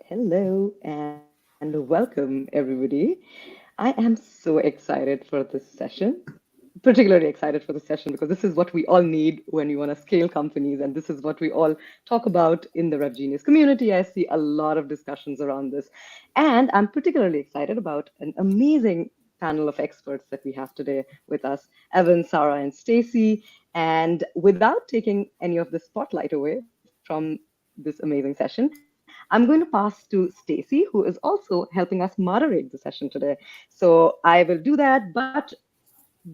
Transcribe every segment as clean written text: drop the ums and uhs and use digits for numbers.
Hello and welcome, everybody. I am so excited for this session, particularly excited for this session because this is what we all need when we want to scale companies, and this is what we all talk about in the RevGenius community. I see a lot of discussions around this, and I'm particularly excited about an amazing panel of experts that we have today with us, Evan, Sarah, and Stacy. And without taking any of the spotlight away from this amazing session, I'm going to pass to Stacy, who is also helping us moderate the session today. So I will do that. But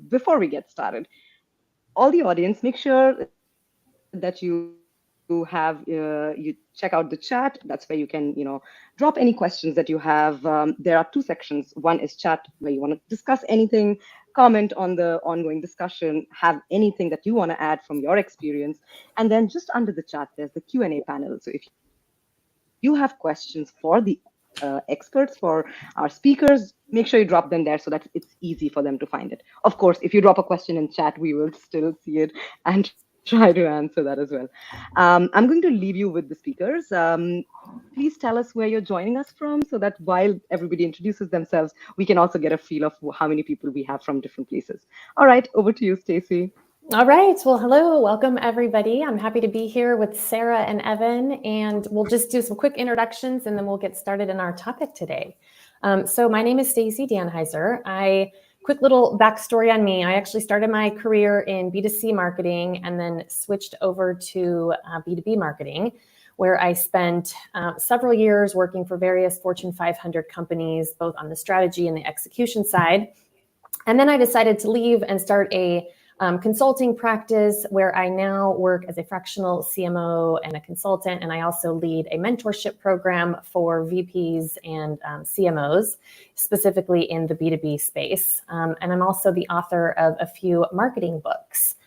before we get started, all the audience, make sure that you check out the chat. That's where you can, drop any questions that you have. There are two sections. One is chat, where you want to discuss anything, comment on the ongoing discussion, have anything that you want to add from your experience. And then just under the chat, there's the Q&A panel. So if you have questions for the experts, for our speakers, make sure you drop them there so that it's easy for them to find it. Of course, if you drop a question in chat, we will still see it and try to answer that as well. I'm going to leave you with the speakers. Please tell us where you're joining us from so that while everybody introduces themselves, we can also get a feel of how many people we have from different places. All right, over to you, Stacy. All right. Well, hello. Welcome, everybody. I'm happy to be here with Sarah and Evan, and we'll just do some quick introductions, and then we'll get started in our topic today. So my name is Stacy Danheiser. Quick little backstory on me. I actually started my career in B2C marketing and then switched over to B2B marketing, where I spent several years working for various Fortune 500 companies, both on the strategy and the execution side. And then I decided to leave and start a consulting practice where I now work as a fractional CMO and a consultant. And I also lead a mentorship program for VPs and CMOs, specifically in the B2B space. And I'm also the author of a few marketing books.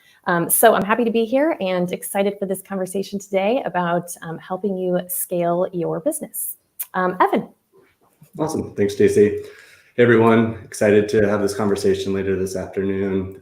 So I'm happy to be here and excited for this conversation today about helping you scale your business. Evan. Awesome. Thanks, Stacy. Hey, everyone. Excited to have this conversation later this afternoon.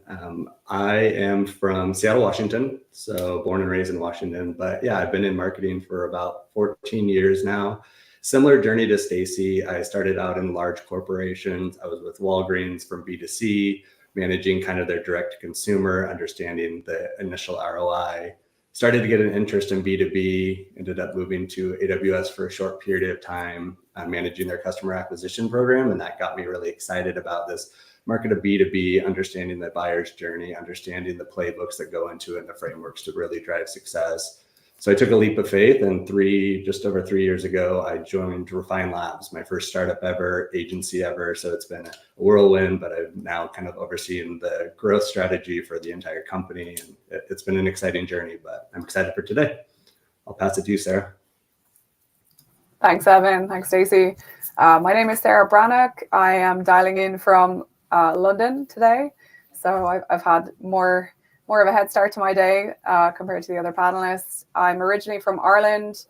I am from Seattle, Washington, so born and raised in Washington. But yeah, I've been in marketing for about 14 years now. Similar journey to Stacy. I started out in large corporations. I was with Walgreens from B2C, managing kind of their direct to consumer, understanding the initial ROI. Started to get an interest in B2B, ended up moving to AWS for a short period of time, managing their customer acquisition program. And that got me really excited about this market of B2B, understanding the buyer's journey, understanding the playbooks that go into it and the frameworks to really drive success. So I took a leap of faith, and just over 3 years ago, I joined Refine Labs, my first startup ever, agency ever. So it's been a whirlwind, but I've now kind of overseen the growth strategy for the entire company. And it's been an exciting journey, but I'm excited for today. I'll pass it to you, Sarah. Thanks, Evan. Thanks, Stacy. My name is Sarah Brannock. I am dialing in from London today. So I've had more of a head start to my day compared to the other panelists. I'm originally from Ireland.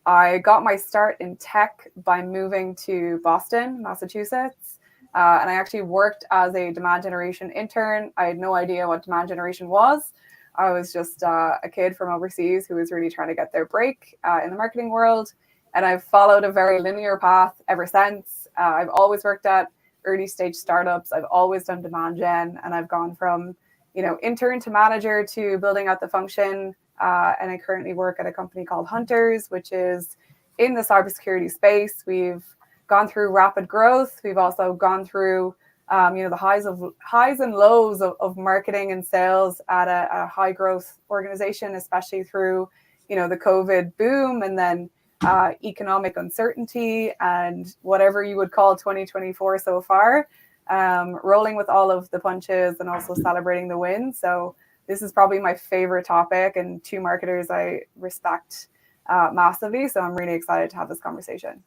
I got my start in tech by moving to Boston, Massachusetts. And I actually worked as a demand generation intern. I had no idea what demand generation was. I was just a kid from overseas who was really trying to get their break in the marketing world. And I've followed a very linear path ever since. I've always worked at early stage startups. I've always done demand gen, and I've gone from intern to manager to building out the function. And I currently work at a company called Hunters, which is in the cybersecurity space. We've gone through rapid growth. We've also gone through, the highs and lows of marketing and sales at a high growth organization, especially through, the COVID boom and then economic uncertainty and whatever you would call 2024 so far. Rolling with all of the punches and also celebrating the wins. So this is probably my favorite topic and two marketers I respect massively. So I'm really excited to have this conversation.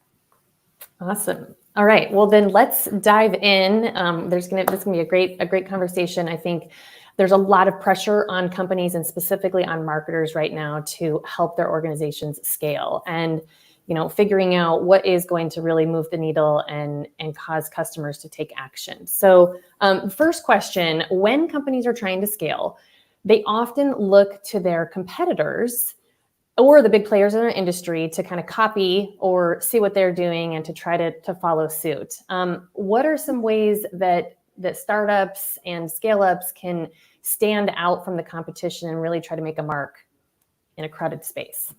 Awesome. All right. Well, then let's dive in. This is gonna be a great conversation. I think there's a lot of pressure on companies and specifically on marketers right now to help their organizations scale and figuring out what is going to really move the needle and cause customers to take action. So first question, when companies are trying to scale, they often look to their competitors or the big players in our industry to kind of copy or see what they're doing and to try to follow suit. What are some ways that startups and scale-ups can stand out from the competition and really try to make a mark in a crowded space?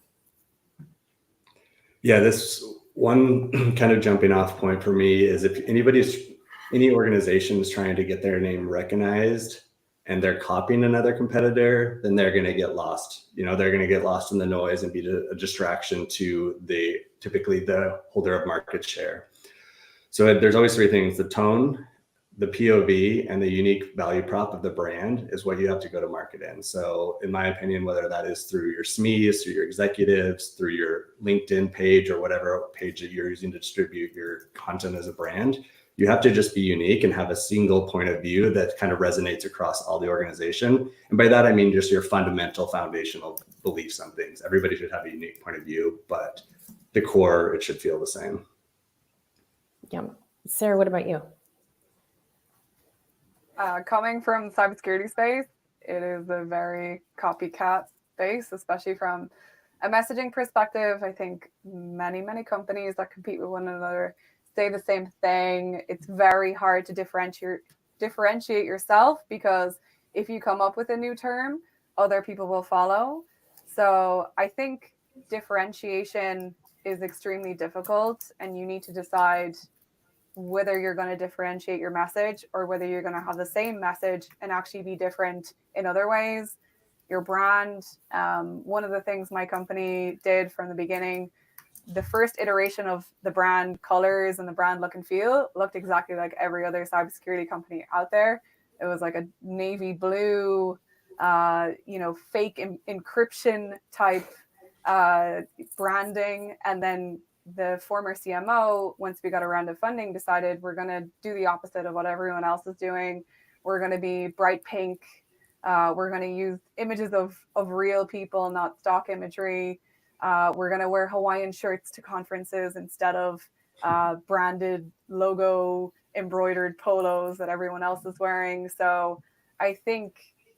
Yeah, this one kind of jumping off point for me is if any organization is trying to get their name recognized and they're copying another competitor, then they're going to get lost. They're going to get lost in the noise and be a distraction to typically the holder of market share. So there's always three things: the tone, the POV, and the unique value prop of the brand is what you have to go to market in. So in my opinion, whether that is through your SMEs, through your executives, through your LinkedIn page, or whatever page that you're using to distribute your content as a brand, you have to just be unique and have a single point of view that kind of resonates across all the organization. And by that, I mean just your fundamental foundational beliefs on things. Everybody should have a unique point of view, but the core, it should feel the same. Yeah. Sarah, what about you? Coming from the cybersecurity space, it is a very copycat space, especially from a messaging perspective. I think many companies that compete with one another say the same thing. It's very hard to differentiate yourself, because if you come up with a new term, other people will follow. So I think differentiation is extremely difficult, and you need to decide whether you're going to differentiate your message or whether you're going to have the same message and actually be different in other ways. Your brand, one of the things my company did from the beginning, the first iteration of the brand colors and the brand look and feel looked exactly like every other cybersecurity company out there. It was like a navy blue, fake encryption type branding. And then the former CMO, once we got a round of funding, decided we're going to do the opposite of what everyone else is doing. We're going to be bright pink. We're going to use images of real people, not stock imagery. We're going to wear Hawaiian shirts to conferences instead of branded logo embroidered polos that everyone else is wearing. So I think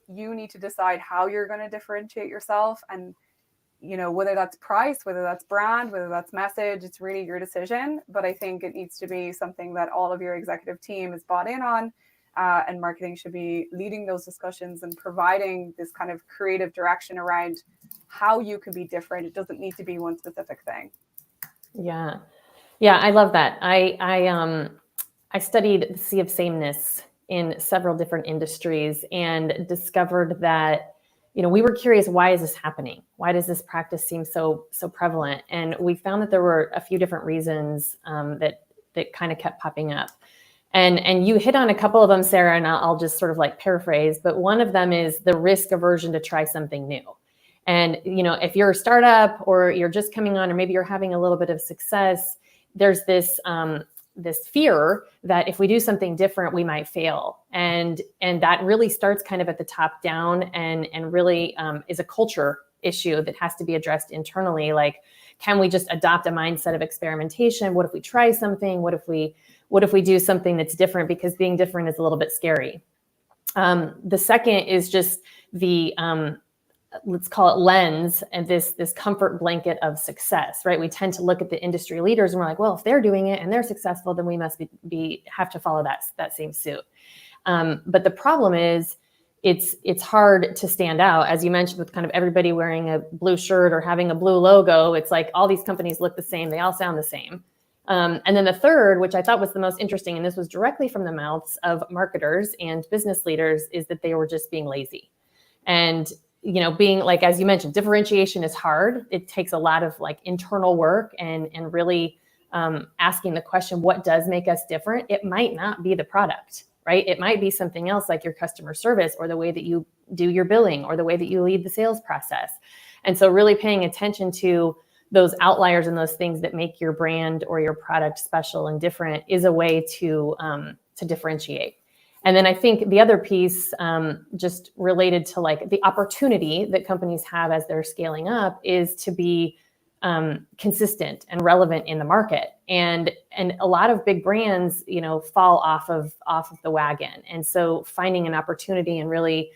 you need to decide how you're going to differentiate yourself, and whether that's price, whether that's brand, whether that's message, it's really your decision. But I think it needs to be something that all of your executive team is bought in on, and marketing should be leading those discussions and providing this kind of creative direction around how you can be different. It doesn't need to be one specific thing. Yeah, I love that. I studied the sea of sameness in several different industries and discovered that we were curious, why is this happening? Why does this practice seem so prevalent? And we found that there were a few different reasons that kind of kept popping up. And you hit on a couple of them, Sarah, and I'll just sort of like paraphrase, but one of them is the risk aversion to try something new. And, if you're a startup or you're just coming on, or maybe you're having a little bit of success, there's this fear that if we do something different, we might fail. And that really starts kind of at the top down, and really is a culture issue that has to be addressed internally. Like, can we just adopt a mindset of experimentation? What if we try something? What if we do something that's different? Because being different is a little bit scary. The second is just the let's call it lens, and this comfort blanket of success, right? We tend to look at the industry leaders and we're like, well, if they're doing it and they're successful, then we must have to follow that same suit. But the problem is it's hard to stand out, as you mentioned, with kind of everybody wearing a blue shirt or having a blue logo. It's like all these companies look the same. They all sound the same. And then the third, which I thought was the most interesting, and this was directly from the mouths of marketers and business leaders, is that they were just being lazy. And being like, as you mentioned, differentiation is hard. It takes a lot of like internal work and really asking the question, what does make us different? It might not be the product, right? It might be something else, like your customer service, or the way that you do your billing, or the way that you lead the sales process. And so really paying attention to those outliers and those things that make your brand or your product special and different is a way to differentiate. And then I think the other piece, just related to like the opportunity that companies have as they're scaling up, is to be consistent and relevant in the market. And a lot of big brands, fall off of the wagon. And so finding an opportunity and really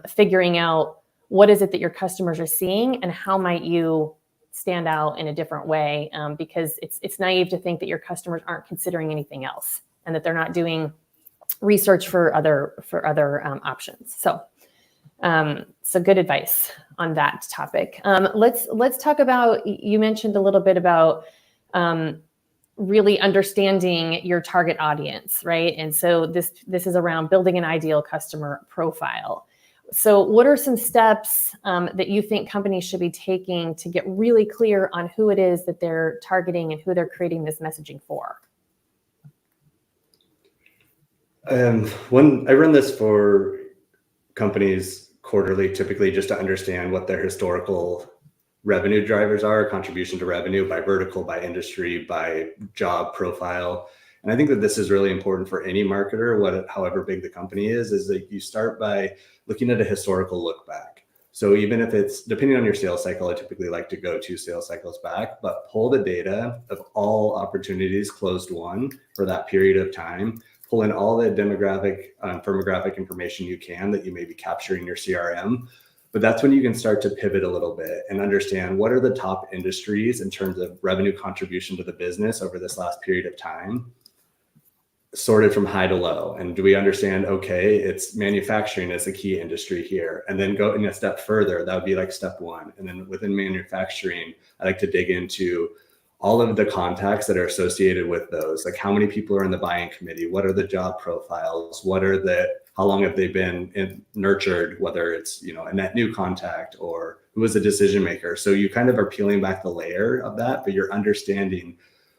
figuring out what is it that your customers are seeing, and how might you stand out in a different way? Because it's naive to think that your customers aren't considering anything else and that they're not doing research for other options. So good advice on that topic. Let's talk about, you mentioned a little bit about really understanding your target audience, right? And so this is around building an ideal customer profile. So what are some steps that you think companies should be taking to get really clear on who it is that they're targeting and who they're creating this messaging for? When I run this for companies quarterly, typically just to understand what their historical revenue drivers are, contribution to revenue by vertical, by industry, by job profile. And I think that this is really important for any marketer, however big the company is that you start by looking at a historical look back. So even if it's, depending on your sales cycle, I typically like to go 2 sales cycles back, but pull the data of all opportunities closed won for that period of time, pull in all the demographic, firmographic information you can that you may be capturing in your CRM. But that's when you can start to pivot a little bit and understand what are the top industries in terms of revenue contribution to the business over this last period of time, sorted from high to low. And do we understand, okay, it's manufacturing as a key industry here, and then go in a step further, that would be like step 1. And then within manufacturing, I like to dig into all of the contacts that are associated with those, like how many people are in the buying committee, what are the job profiles, how long have they been nurtured, whether it's, a net new contact or who is a decision maker. So you kind of are peeling back the layer of that, but you're understanding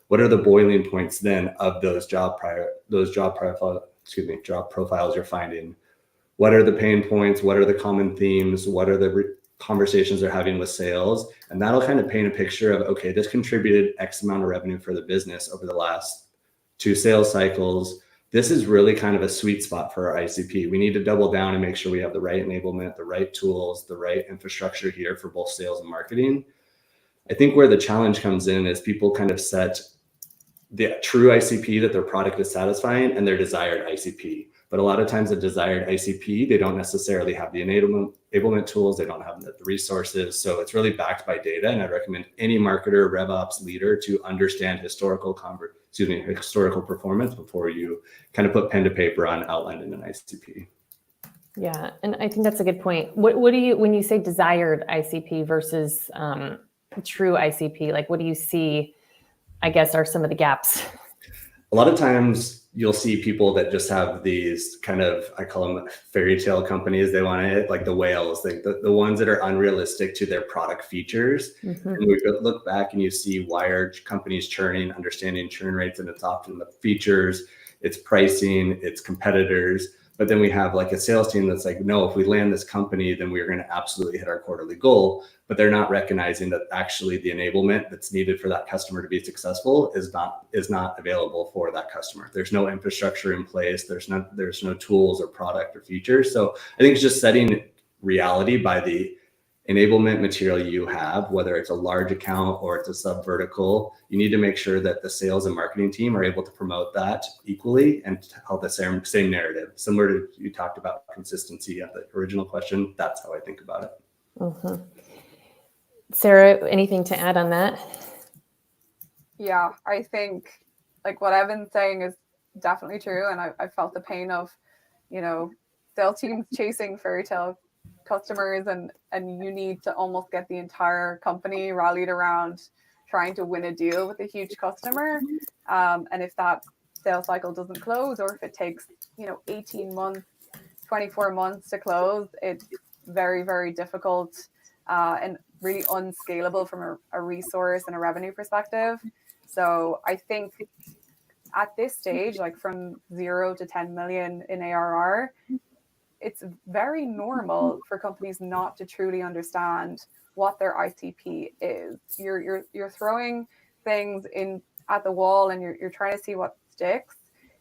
what are the boiling points then of those job profiles you're finding. What are the pain points? What are the common themes? What are the conversations they're having with sales? And that'll kind of paint a picture of, okay, this contributed X amount of revenue for the business over the last 2 sales cycles. This is really kind of a sweet spot for our ICP. We need to double down and make sure we have the right enablement, the right tools, the right infrastructure here for both sales and marketing. I think where the challenge comes in is people kind of set the true ICP that their product is satisfying and their desired ICP. But a lot of times the desired ICP, they don't necessarily have the enablement tools, they don't have the resources. So it's really backed by data. And I'd recommend any marketer, RevOps leader to understand historical performance before you kind of put pen to paper on outlining an ICP. Yeah, and I think that's a good point. What do you, when you say desired ICP versus true ICP, like what do you see, I guess, are some of the gaps? A lot of times you'll see people that just have these kind of, I call them fairy tale companies. They want to hit like the whales, like the ones that are unrealistic to their product features. Mm-hmm. And we look back and you see why are companies churning, understanding churn rates, and it's often the features, it's pricing, it's competitors. But then we have like a sales team that's like, no, if we land this company, then we're going to absolutely hit our quarterly goal. But they're not recognizing that actually the enablement that's needed for that customer to be successful is not available for that customer. There's no infrastructure in place. There's no tools or product or features. So I think it's just setting reality by the enablement material you have, whether it's a large account or it's a sub vertical. You need to make sure that the sales and marketing team are able to promote that equally and tell the same narrative. Similar to you talked about consistency at the original question. That's how I think about it. Mm-hmm. Sarah, anything to add on that? Yeah, I think like what Evan's saying is definitely true. And I felt the pain of, sales teams chasing fairy tale customers, and you need to almost get the entire company rallied around trying to win a deal with a huge customer. And if that sales cycle doesn't close, or if it takes 18 months, 24 months to close, it's very, very difficult and really unscalable from a resource and a revenue perspective. So I think at this stage, like from 0 to 10 million in ARR, it's very normal for companies not to truly understand what their ICP is. You're throwing things in at the wall and you're trying to see what sticks.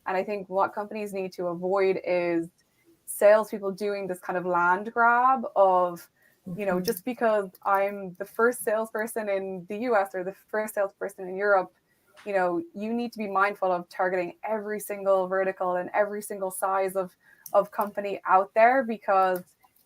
And I think what companies need to avoid is salespeople doing this kind of land grab of, just because I'm the first salesperson in the US or the first salesperson in Europe, you need to be mindful of targeting every single vertical and every single size of company out there, because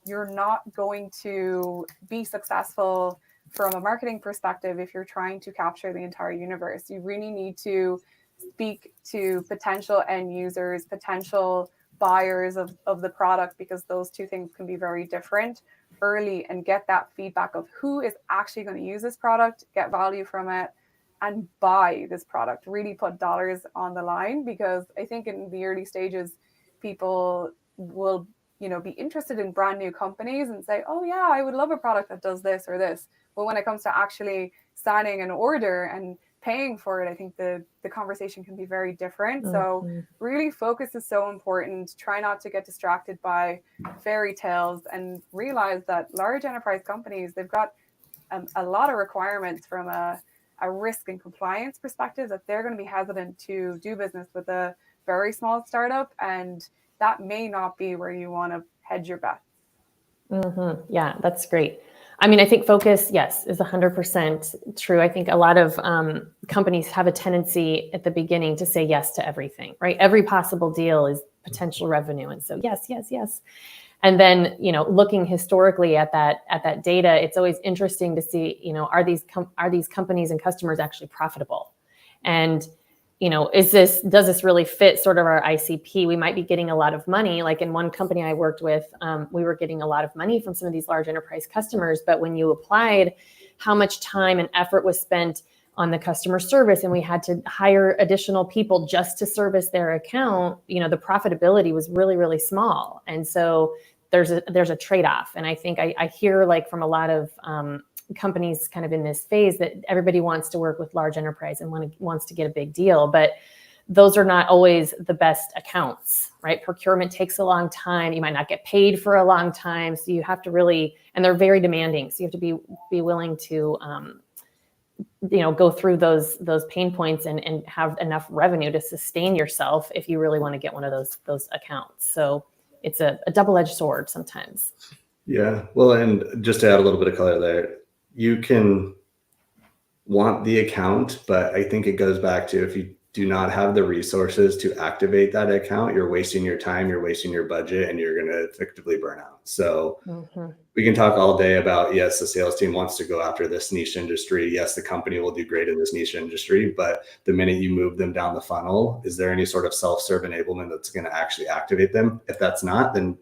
you're not going to be successful from a marketing perspective if you're trying to capture the entire universe. You really need to speak to potential end users, potential buyers of the product, because those two things can be very different early, and get that feedback of who is actually going to use this product, get value from it, and buy this product. Really put dollars on the line, because I think in the early stages, people will, be interested in brand new companies and say, oh yeah, I would love a product that does this or this. But when it comes to actually signing an order and paying for it, I think the conversation can be very different. So really focus is so important. Try not to get distracted by fairy tales, and realize that large enterprise companies, they've got a lot of requirements from a risk and compliance perspective, that they're going to be hesitant to do business with a very small startup, and that may not be where you want to hedge your bets. Yeah, that's great. I mean, I think focus, yes, is 100% true. I think a lot of companies have a tendency at the beginning to say yes to everything, right? Every possible deal is potential revenue. And so yes, yes, yes. And then, looking historically at that data, it's always interesting to see, are these companies and customers actually profitable? And, does this really fit sort of our ICP? We might be getting a lot of money. Like in one company I worked with, we were getting a lot of money from some of these large enterprise customers, but when you applied how much time and effort was spent on the customer service, and we had to hire additional people just to service their account, the profitability was really, really small. And so there's a trade-off. And I think I hear like from a lot of companies kind of in this phase that everybody wants to work with large enterprise and wants to get a big deal, but those are not always the best accounts, right? Procurement takes a long time. You might not get paid for a long time. So you have to really, and they're very demanding. So you have to be willing to, go through those pain points and have enough revenue to sustain yourself if you really want to get one of those accounts. So it's a double-edged sword sometimes. Yeah. Well, and just to add a little bit of color there, you can want the account, but I think it goes back to, if you do not have the resources to activate that account, you're wasting your time, you're wasting your budget, and you're going to effectively burn out. So we can talk all day about, yes, the sales team wants to go after this niche industry. Yes, the company will do great in this niche industry, but the minute you move them down the funnel, is there any sort of self-serve enablement that's going to actually activate them? If that's not, then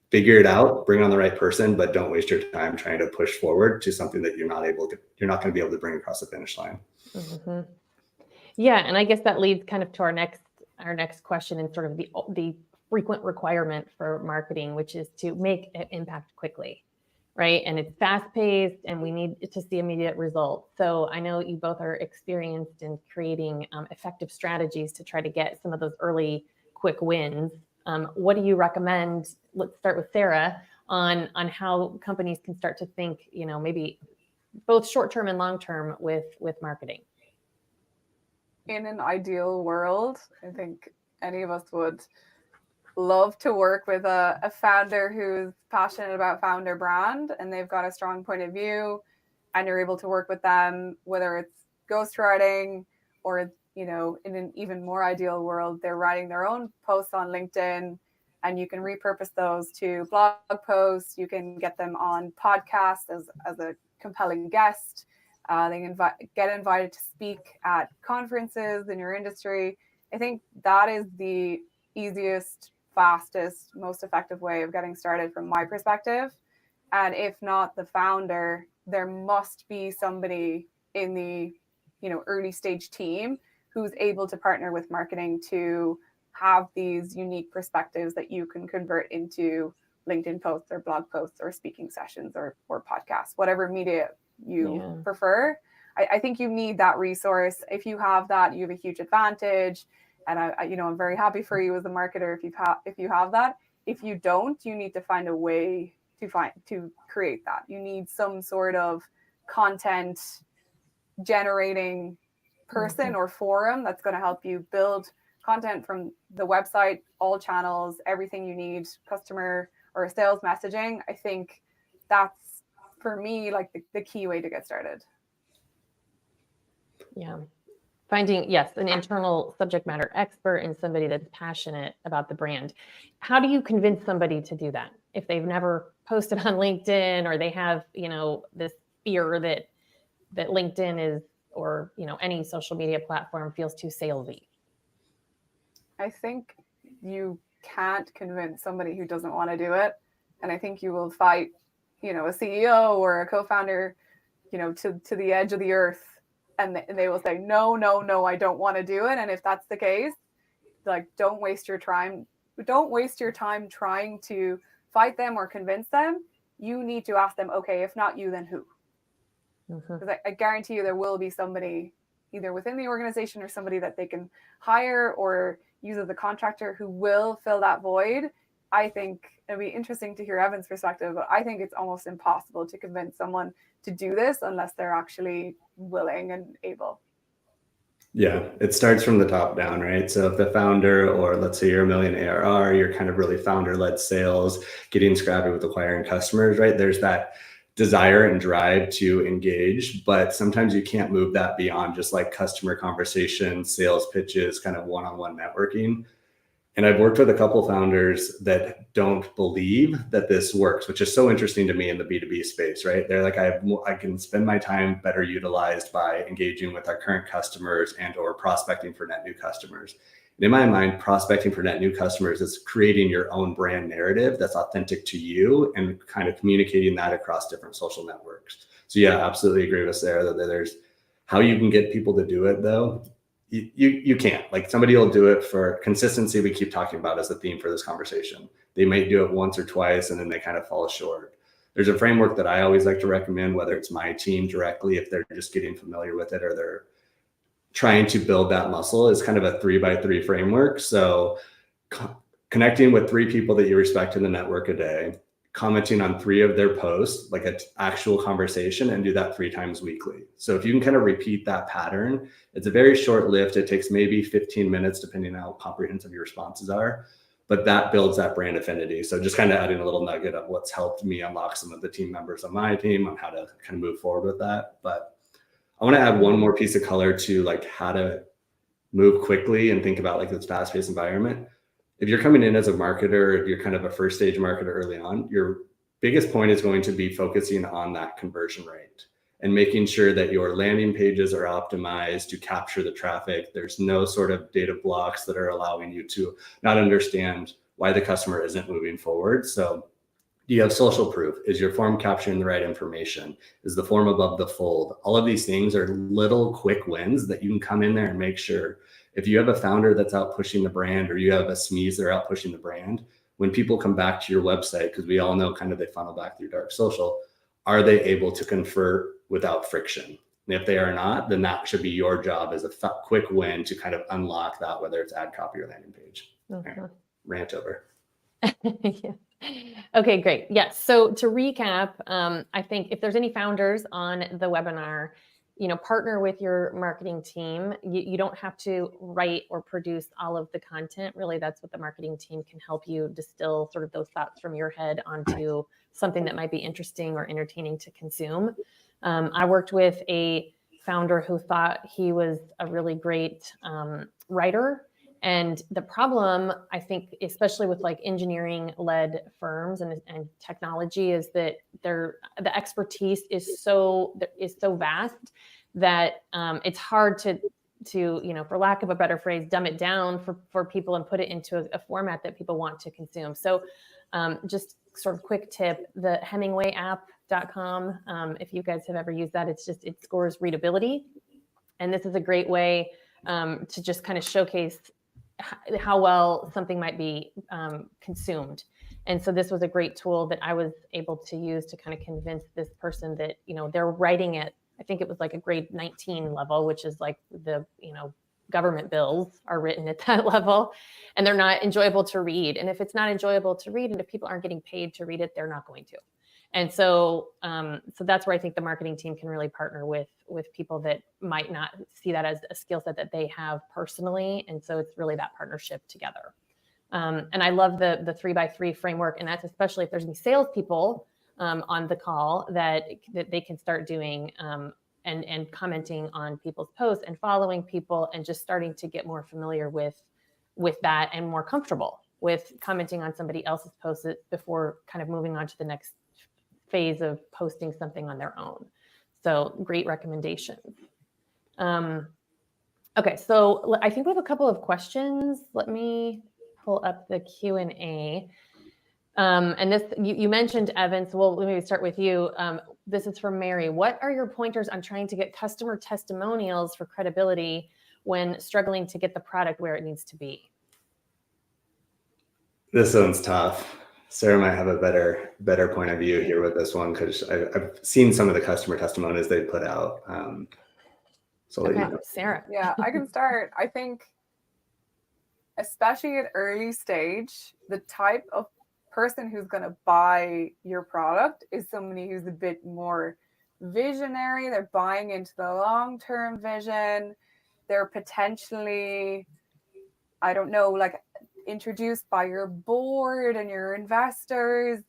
figure it out, bring on the right person, but don't waste your time trying to push forward to something that you're not going to be able to bring across the finish line. Yeah. And I guess that leads kind of to our next question, and sort of the frequent requirement for marketing, which is to make an impact quickly, right? And it's fast paced, and we need to see immediate results. So I know you both are experienced in creating effective strategies to try to get some of those early quick wins. What do you recommend? Let's start with Sarah on how companies can start to think, maybe both short-term and long-term with marketing. In an ideal world, I think any of us would love to work with a founder who's passionate about founder brand, and they've got a strong point of view, and you're able to work with them, whether it's ghostwriting or, in an even more ideal world, they're writing their own posts on LinkedIn, and you can repurpose those to blog posts. You can get them on podcasts as a compelling guest. They can get invited to speak at conferences in your industry. I think that is the easiest, fastest, most effective way of getting started from my perspective. And if not the founder, there must be somebody in the early stage team who's able to partner with marketing to have these unique perspectives that you can convert into LinkedIn posts or blog posts or speaking sessions or podcasts, whatever media you prefer. I think you need that resource. If you have that, you have a huge advantage. And I'm very happy for you as a marketer if you have that. If you don't, you need to find a way to create that. You need some sort of content generating person or forum that's going to help you build content from the website, all channels, everything you need, customer or sales messaging. I think that's, for me, like the key way to get started. Yeah. Finding, an internal subject matter expert and somebody that's passionate about the brand. How do you convince somebody to do that? if they've never posted on LinkedIn, or they have, this fear that LinkedIn is, or, any social media platform feels too salesy? I think you can't convince somebody who doesn't want to do it. And I think you will fight, a CEO or a co-founder, to the edge of the earth. And they will say, no, I don't want to do it. And if that's the case, like, don't waste your time. Don't waste your time trying to fight them or convince them. You need to ask them, okay, if not you, then who? Because I guarantee you there will be somebody either within the organization or somebody that they can hire or use as a contractor who will fill that void. I think it'd be interesting to hear Evan's perspective, but I think it's almost impossible to convince someone to do this unless they're actually willing and able. Yeah, it starts from the top down, right? So if the founder, or let's say you're $1 million ARR, you're kind of really founder-led sales, getting scrappy with acquiring customers, right? There's that desire and drive to engage, but sometimes you can't move that beyond just like customer conversations, sales pitches, kind of one-on-one networking. And I've worked with a couple founders that don't believe that this works, which is so interesting to me in the B2B space, right? They're like, I can spend my time better utilized by engaging with our current customers and or prospecting for net new customers. And in my mind, prospecting for net new customers is creating your own brand narrative that's authentic to you and kind of communicating that across different social networks. So yeah, absolutely agree with Sarah that there's how you can get people to do it though. You can't. Like, somebody will do it for consistency. We keep talking about as the theme for this conversation. They might do it once or twice and then they kind of fall short. There's a framework that I always like to recommend, whether it's my team directly, if they're just getting familiar with it or they're trying to build that muscle, is kind of a 3x3 framework. So connecting with 3 people that you respect in the network a day, commenting on 3 of their posts, like an actual conversation, and do that 3 times weekly. So if you can kind of repeat that pattern, it's a very short lift. It takes maybe 15 minutes, depending on how comprehensive your responses are, but that builds that brand affinity. So just kind of adding a little nugget of what's helped me unlock some of the team members on my team on how to kind of move forward with that. But I want to add one more piece of color to like how to move quickly and think about like this fast-paced environment. If you're coming in as a marketer, if you're kind of a first stage marketer early on, your biggest point is going to be focusing on that conversion rate and making sure that your landing pages are optimized to capture the traffic. There's no sort of data blocks that are allowing you to not understand why the customer isn't moving forward. So do you have social proof? Is your form capturing the right information? Is the form above the fold? All of these things are little quick wins that you can come in there and make sure. If you have a founder that's out pushing the brand, or you have a SMEs that are out pushing the brand, when people come back to your website, because we all know kind of they funnel back through dark social, are they able to convert without friction? And if they are not, then that should be your job as a quick win to kind of unlock that, whether it's ad copy or landing page. Mm-hmm. Right. Rant over. Yeah. Okay, great. Yes. So to recap, I think if there's any founders on the webinar, partner with your marketing team. You don't have to write or produce all of the content. Really, that's what the marketing team can help you distill sort of those thoughts from your head onto something that might be interesting or entertaining to consume. I worked with a founder who thought he was a really great writer. And the problem, I think, especially with like engineering-led firms and technology, is that the expertise is so vast that it's hard to for lack of a better phrase, dumb it down for people and put it into a format that people want to consume. So just sort of quick tip, the HemingwayApp.com, if you guys have ever used that, it scores readability. And this is a great way to just kind of showcase how well something might be consumed. And so this was a great tool that I was able to use to kind of convince this person that, they're writing it. I think it was like a grade 19 level, which is like the, government bills are written at that level, and they're not enjoyable to read. And if it's not enjoyable to read, and if people aren't getting paid to read it, they're not going to. And so, so that's where I think the marketing team can really partner with people that might not see that as a skill set that they have personally. And so it's really that partnership together. And I love the 3x3 framework. And that's especially if there's any salespeople on the call that they can start doing and commenting on people's posts and following people and just starting to get more familiar with that and more comfortable with commenting on somebody else's post before kind of moving on to the next phase of posting something on their own. So great recommendations. Okay, so I think we have a couple of questions. Let me pull up the Q&A. And this, you mentioned, Evan, so let me start with you. This is from Mary. What are your pointers on trying to get customer testimonials for credibility when struggling to get the product where it needs to be? This one's tough. Sarah might have a better point of view here with this one, because I've seen some of the customer testimonies they put out. So okay, you know. Sarah. Yeah, I can start. I think, especially at early stage, the type of person who's going to buy your product is somebody who's a bit more visionary. They're buying into the long-term vision. They're potentially, I don't know, like introduced by your board and your investors.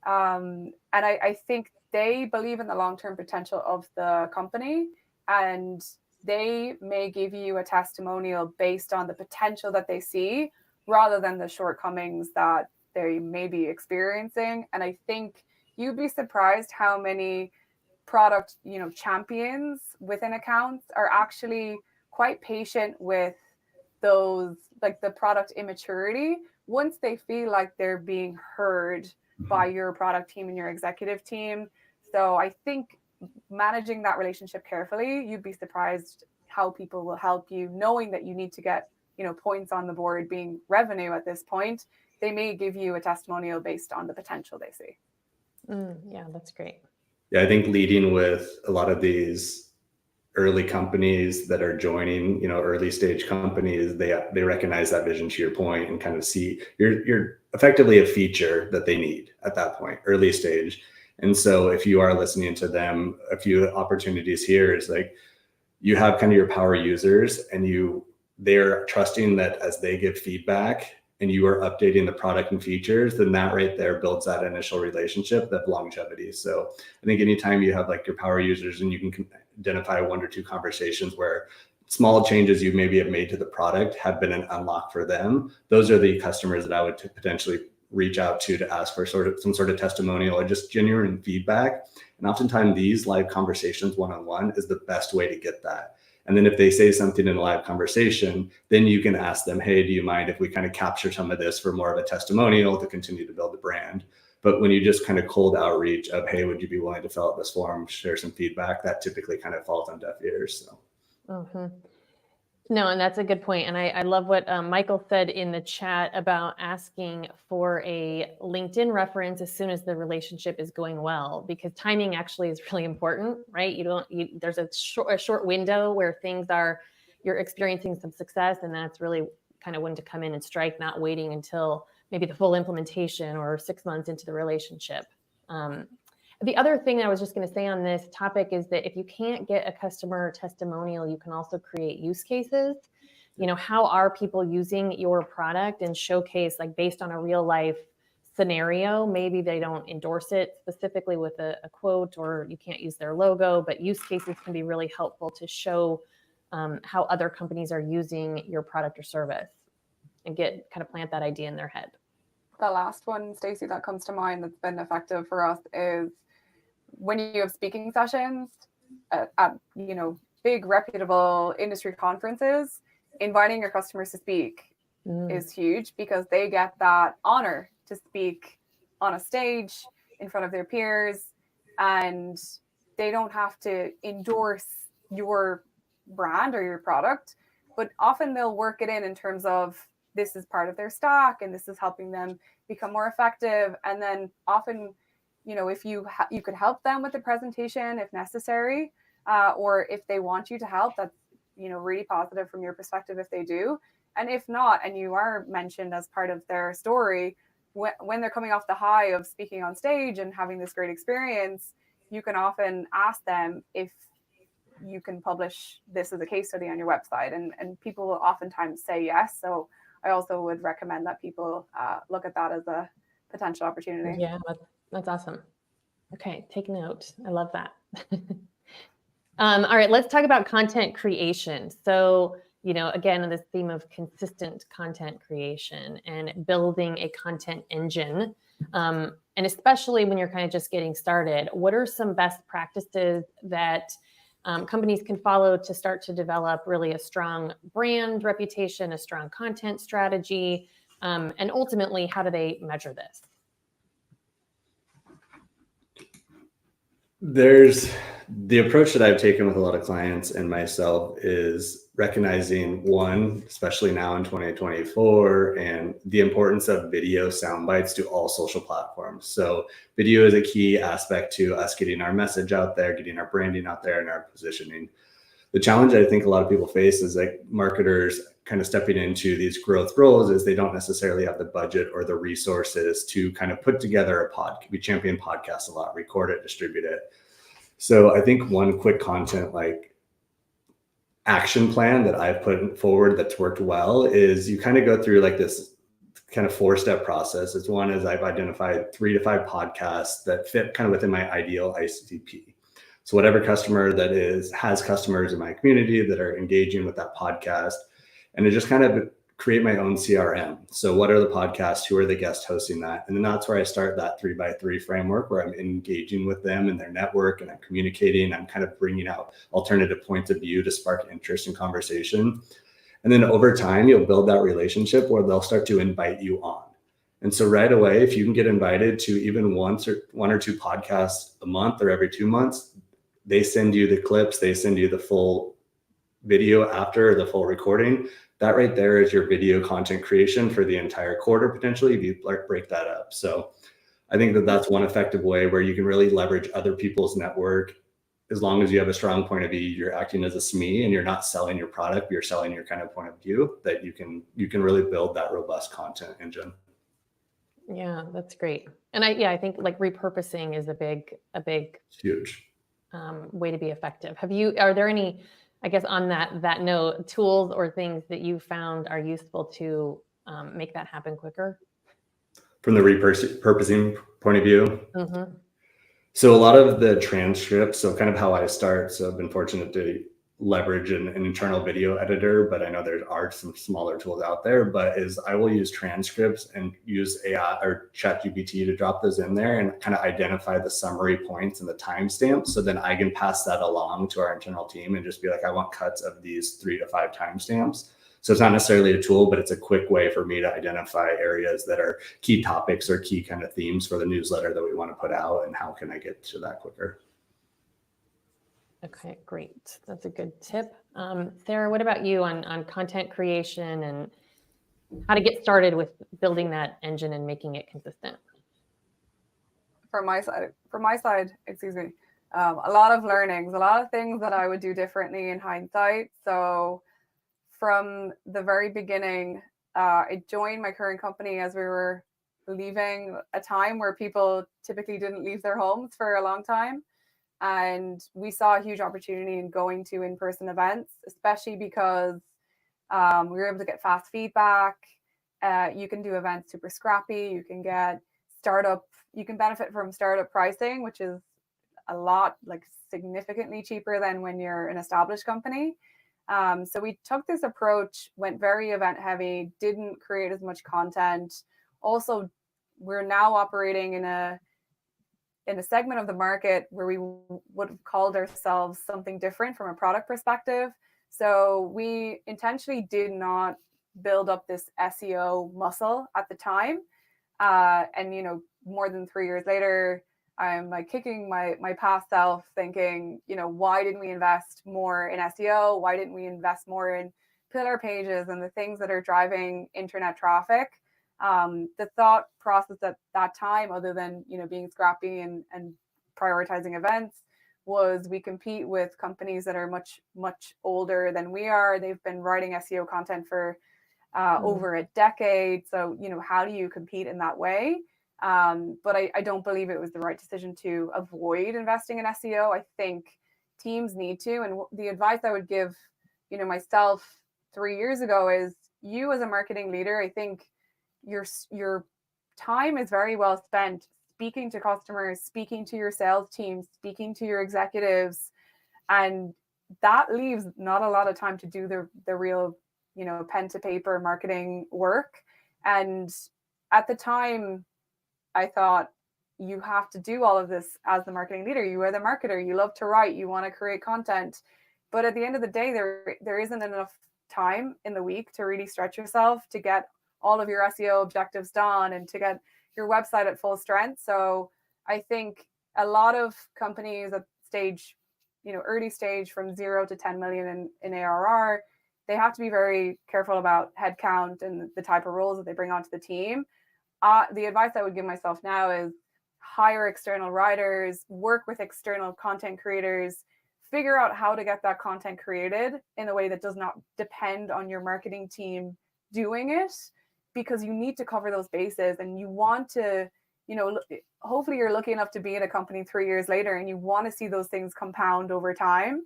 And I think they believe in the long-term potential of the company, and they may give you a testimonial based on the potential that they see rather than the shortcomings that they may be experiencing. And I think you'd be surprised how many product, champions within accounts are actually quite patient with those, like the product immaturity, once they feel like they're being heard by your product team and your executive team. So I think managing that relationship carefully, you'd be surprised how people will help you, knowing that you need to get, points on the board being revenue at this point. They may give you a testimonial based on the potential they see. Yeah, that's great. Yeah, I think leading with a lot of these early companies that are joining, early stage companies, they recognize that vision, to your point, and kind of see you're effectively a feature that they need at that point, early stage. And so if you are listening to them, a few opportunities here is like, you have kind of your power users, and they're trusting that as they give feedback and you are updating the product and features, then that right there builds that initial relationship, that longevity. So I think anytime you have like your power users and you can identify 1 or 2 conversations where small changes you maybe have made to the product have been an unlock for them, those are the customers that I would potentially reach out to ask for some sort of testimonial or just genuine feedback. And oftentimes these live conversations one-on-one is the best way to get that. And then if they say something in a live conversation, then you can ask them, hey, do you mind if we kind of capture some of this for more of a testimonial to continue to build the brand? But when you just kind of cold outreach of, hey, would you be willing to fill out this form, share some feedback, that typically kind of falls on deaf ears. So. No, and that's a good point. And I love what Michael said in the chat about asking for a LinkedIn reference as soon as the relationship is going well, because timing actually is really important, right? There's a short window where you're experiencing some success, and that's really kind of when to come in and strike, not waiting until maybe the full implementation or 6 months into the relationship. The other thing I was just going to say on this topic is that if you can't get a customer testimonial, you can also create use cases. How are people using your product, and showcase, like, based on a real life scenario. Maybe they don't endorse it specifically with a quote, or you can't use their logo, but use cases can be really helpful to show how other companies are using your product or service, and plant that idea in their head. The last one, Stacey, that comes to mind that's been effective for us is when you have speaking sessions at big reputable industry conferences, inviting your customers to speak is huge, because they get that honor to speak on a stage in front of their peers, and they don't have to endorse your brand or your product, but often they'll work it in terms of this is part of their stock and this is helping them become more effective. And then often, if you could help them with the presentation if necessary, or if they want you to help, that's really positive from your perspective if they do. And if not, and you are mentioned as part of their story, when they're coming off the high of speaking on stage and having this great experience, you can often ask them if you can publish this as a case study on your website, and people will oftentimes say yes. So I also would recommend that people look at that as a potential opportunity. Yeah, that's awesome. Okay, take note. I love that. All right, let's talk about content creation. So again, this theme of consistent content creation and building a content engine. And especially when you're kind of just getting started, what are some best practices that companies can follow to start to develop really a strong brand reputation, a strong content strategy, and ultimately, how do they measure this? There's the approach that I've taken with a lot of clients and myself is recognizing one, especially now in 2024, and the importance of video sound bites to all social platforms. So video is a key aspect to us getting our message out there, getting our branding out there, and our positioning. The challenge I think a lot of people face is like marketers kind of stepping into these growth roles is they don't necessarily have the budget or the resources to kind of put together a pod. We champion podcasts a lot, record it, distribute it. So I think one quick content like action plan that I've put forward that's worked well is you kind of go through like this kind of 4-step process. It's one is I've identified 3 to 5 podcasts that fit kind of within my ideal ICP. So whatever customer that has customers in my community that are engaging with that podcast, and to just kind of create my own CRM. So what are the podcasts? Who are the guests hosting that? And then that's where I start that 3x3 framework where I'm engaging with them and their network and I'm communicating. I'm kind of bringing out alternative points of view to spark interest and conversation. And then over time, you'll build that relationship where they'll start to invite you on. And so right away, if you can get invited to even one or two podcasts a month or every 2 months, they send you the clips, they send you the full video after the full recording. That right there is your video content creation for the entire quarter, potentially, if you break that up. So I think that that's one effective way where you can really leverage other people's network. As long as you have a strong point of view, you're acting as a SME and you're not selling your product, you're selling your kind of point of view, that you can really build that robust content engine. Yeah, that's great. And I think like repurposing is a big It's huge way to be effective. Are there any, I guess on that note, tools or things that you found are useful to make that happen quicker? From the repurposing point of view? Mm-hmm. So a lot of the transcripts, so kind of how I start, so I've been fortunate to leverage an internal video editor, but I know there are some smaller tools out there, but I will use transcripts and use AI or ChatGPT to drop those in there and kind of identify the summary points and the timestamps. So then I can pass that along to our internal team and just be like, I want cuts of these 3 to 5 timestamps. So it's not necessarily a tool, but it's a quick way for me to identify areas that are key topics or key kind of themes for the newsletter that we want to put out, and how can I get to that quicker. Okay, great. That's a good tip. Sarah, what about you on content creation and how to get started with building that engine and making it consistent? From my side, excuse me, a lot of learnings, a lot of things that I would do differently in hindsight. So from the very beginning, I joined my current company as we were leaving a time where people typically didn't leave their homes for a long time. And we saw a huge opportunity in going to in-person events, especially because we were able to get fast feedback. You can do events super scrappy. You can benefit from startup pricing, which is a lot, like significantly cheaper than when you're an established company. So we took this approach, went very event heavy, didn't create as much content. Also, we're now operating in a segment of the market where we would have called ourselves something different from a product perspective. So we intentionally did not build up this SEO muscle at the time. And, more than 3 years later, I'm like kicking my past self thinking, why didn't we invest more in SEO? Why didn't we invest more in pillar pages and the things that are driving internet traffic? The thought process at that time, other than being scrappy and prioritizing events, was we compete with companies that are much, much older than we are. They've been writing SEO content for over a decade. So how do you compete in that way? But I don't believe it was the right decision to avoid investing in SEO. I think teams need to, and the advice I would give myself 3 years ago is, you as a marketing leader, I think your time is very well spent speaking to customers, speaking to your sales team, speaking to your executives, and that leaves not a lot of time to do the real, pen to paper marketing work. And at the time, I thought, you have to do all of this as the marketing leader. You are the marketer. You love to write. You want to create content. But at the end of the day, there isn't enough time in the week to really stretch yourself to get all of your SEO objectives done and to get your website at full strength. So I think a lot of companies at stage, early stage from 0 to 10 million in ARR, they have to be very careful about headcount and the type of roles that they bring onto the team. The advice I would give myself now is hire external writers, work with external content creators, figure out how to get that content created in a way that does not depend on your marketing team doing it, because you need to cover those bases, and you want to, hopefully you're lucky enough to be in a company 3 years later and you want to see those things compound over time.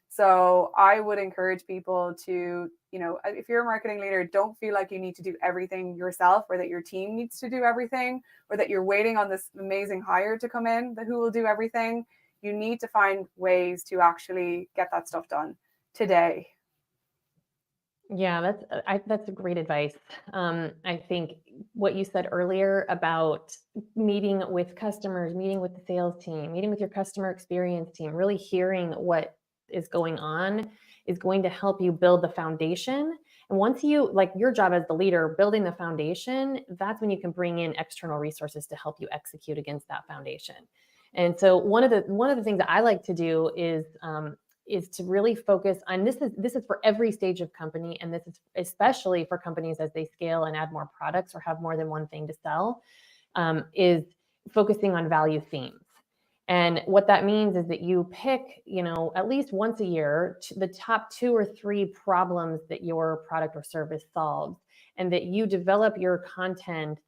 So I would encourage people to, if you're a marketing leader, don't feel like you need to do everything yourself, or that your team needs to do everything, or that you're waiting on this amazing hire to come in who will do everything. You need to find ways to actually get that stuff done today. Yeah, that's a great advice. I think what you said earlier about meeting with customers, meeting with the sales team, meeting with your customer experience team, really hearing what is going on is going to help you build the foundation. And once you, like your job as the leader, building the foundation, that's when you can bring in external resources to help you execute against that foundation. And so one of the things that I like to do is to really focus on this is for every stage of company, and this is especially for companies as they scale and add more products or have more than one thing to sell, is focusing on value themes. And what that means is that you pick, at least once a year, the top 2 or 3 problems that your product or service solves, and that you develop your content